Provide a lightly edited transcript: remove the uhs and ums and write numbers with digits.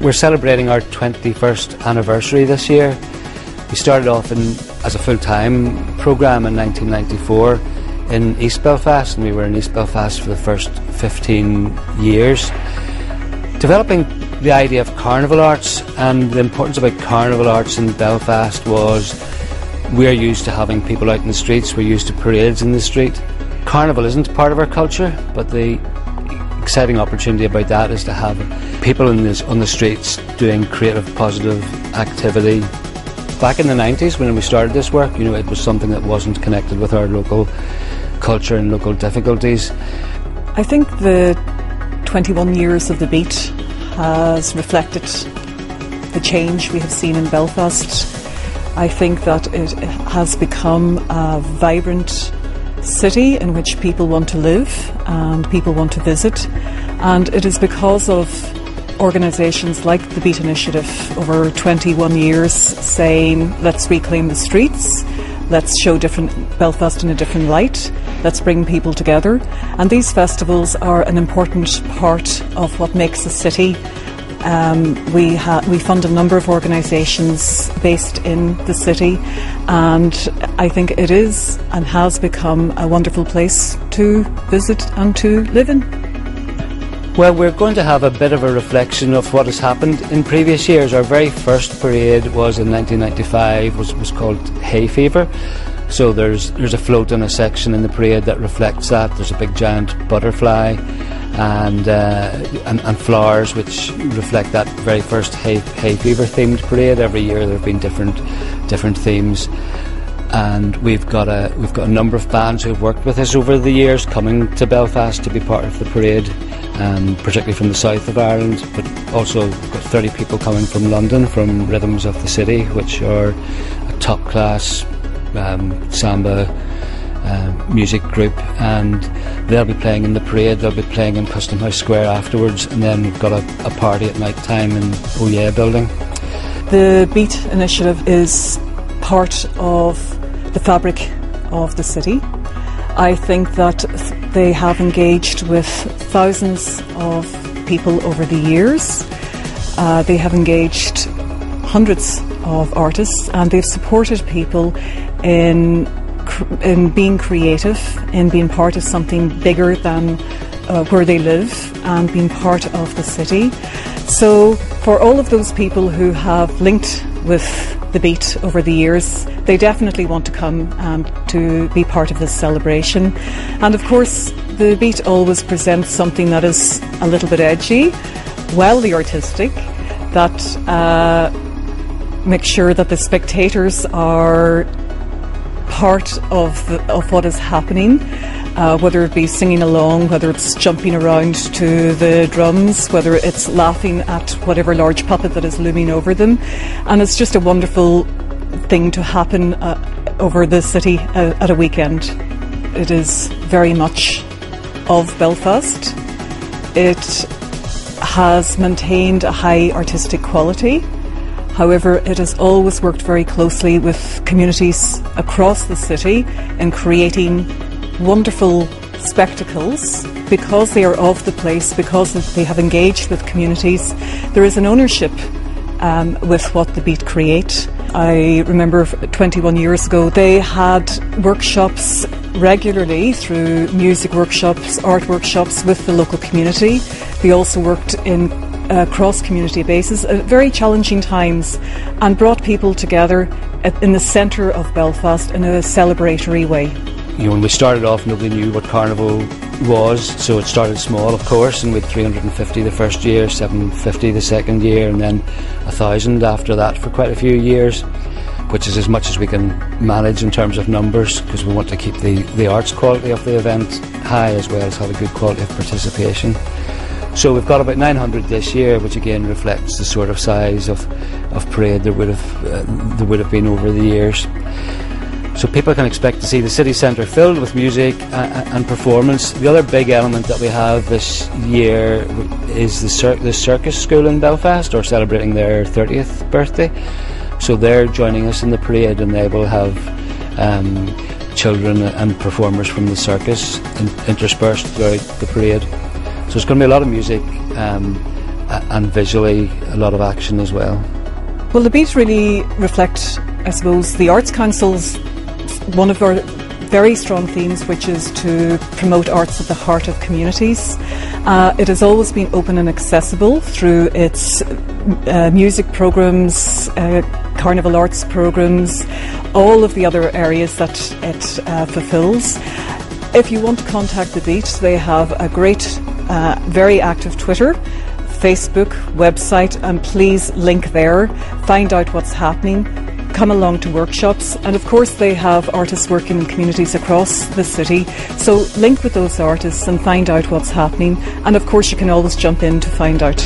We're celebrating our 21st anniversary this year. We started off as a full-time programme in 1994 in East Belfast, and we were in East Belfast for the first 15 years. Developing the idea of carnival arts, and the importance about carnival arts in Belfast was we're used to having people out in the streets, we're used to parades in the street. Carnival isn't part of our culture, but the exciting opportunity about that is to have people on the streets doing creative, positive activity. Back in the 90s when we started this work, it was something that wasn't connected with our local culture and local difficulties. I think the 21 years of the Beat has reflected the change we have seen in Belfast. I think that it has become a vibrant city in which people want to live and people want to visit, and it is because of organisations like the Beat Initiative over 21 years saying, let's reclaim the streets, let's show Belfast in a different light, let's bring people together. And these festivals are an important part of what makes a city. We fund a number of organisations based in the city, and I think it is and has become a wonderful place to visit and to live in. Well, we're going to have a bit of a reflection of what has happened in previous years. Our very first parade was in 1995, was called Hay Fever. So there's a float in a section in the parade that reflects that. There's a big giant butterfly and flowers which reflect that very first hay fever themed parade. Every year there have been different themes, and we've got a number of bands who've worked with us over the years coming to Belfast to be part of the parade, particularly from the south of Ireland, but also we've got 30 people coming from London, from Rhythms of the City, which are a top class samba music group, and they'll be playing in the parade. They'll be playing in Custom House Square afterwards, and then we've got a party at night time in Oh Yeah building. The Beat Initiative is part of the fabric of the city. I think that they have engaged with thousands of people over the years. They have engaged hundreds of artists, and they've supported people in being creative, in being part of something bigger than where they live, and being part of the city. So for all of those people who have linked with the Beat over the years, they definitely want to come and to be part of this celebration. And of course the Beat always presents something that is a little bit edgy, wildly artistic, that makes sure that the spectators are part of what is happening, whether it be singing along, whether it's jumping around to the drums, whether it's laughing at whatever large puppet that is looming over them. And it's just a wonderful thing to happen over the city at a weekend. It is very much of Belfast. It has maintained a high artistic quality. However, it has always worked very closely with communities across the city in creating wonderful spectacles. Because they are of the place, because they have engaged with communities, there is an ownership with what the Beat create. I remember 21 years ago they had workshops regularly through music workshops, art workshops with the local community. They also worked in cross-community basis at very challenging times, and brought people together in the centre of Belfast in a celebratory way. When we started off, nobody knew what Carnival was, so it started small, of course, and we had 350 the first year, 750 the second year, and then 1,000 after that for quite a few years, which is as much as we can manage in terms of numbers, because we want to keep the arts quality of the event high as well as have a good quality of participation. So we've got about 900 this year, which again reflects the sort of size of parade there would have been over the years. So people can expect to see the city centre filled with music and performance. The other big element that we have this year is the Circus School in Belfast, are celebrating their 30th birthday. So they're joining us in the parade, and they will have children and performers from the circus interspersed throughout the parade. So there's going to be a lot of music and visually a lot of action as well. Well, the Beat really reflect, I suppose, the Arts Council's one of our very strong themes, which is to promote arts at the heart of communities. It has always been open and accessible through its music programmes, carnival arts programmes, all of the other areas that it fulfills. If you want to contact the Beat, they have a great, very active Twitter, Facebook, website, and please link there, find out what's happening, come along to workshops, and of course they have artists working in communities across the city, so link with those artists and find out what's happening, and of course you can always jump in to find out.